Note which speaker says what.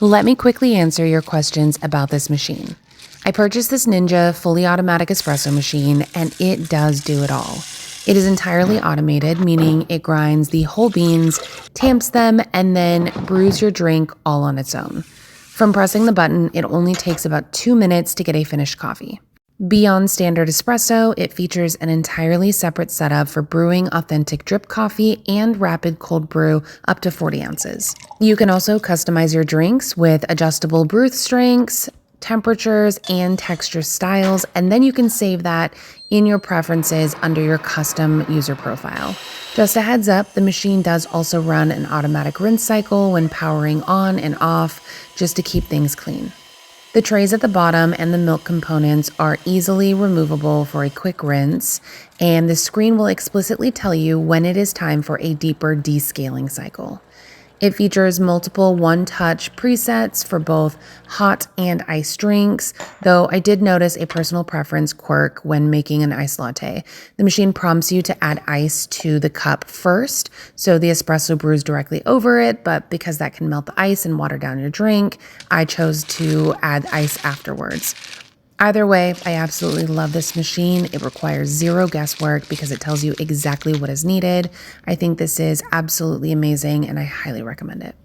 Speaker 1: Let me quickly answer your questions about this machine. I purchased this Ninja fully automatic espresso machine, and it does do it all. It is entirely automated, meaning it grinds the whole beans, tamps them, and then brews your drink all on its own. From pressing the button, it only takes about 2 minutes to get a finished coffee. Beyond standard espresso, it features an entirely separate setup for brewing authentic drip coffee and rapid cold brew up to 40 ounces. You can also customize your drinks with adjustable brew strengths, temperatures, and texture styles, and then you can save that in your preferences under your custom user profile. Just a heads up, the machine does also run an automatic rinse cycle when powering on and off, just to keep things clean. The trays at the bottom and the milk components are easily removable for a quick rinse, and the screen will explicitly tell you when it is time for a deeper descaling cycle. It features multiple one-touch presets for both hot and iced drinks, though I did notice a personal preference quirk when making an iced latte. The machine prompts you to add ice to the cup first, so the espresso brews directly over it, but because that can melt the ice and water down your drink, I chose to add ice afterwards. Either way, I absolutely love this machine. It requires zero guesswork because it tells you exactly what is needed. I think this is absolutely amazing and I highly recommend it.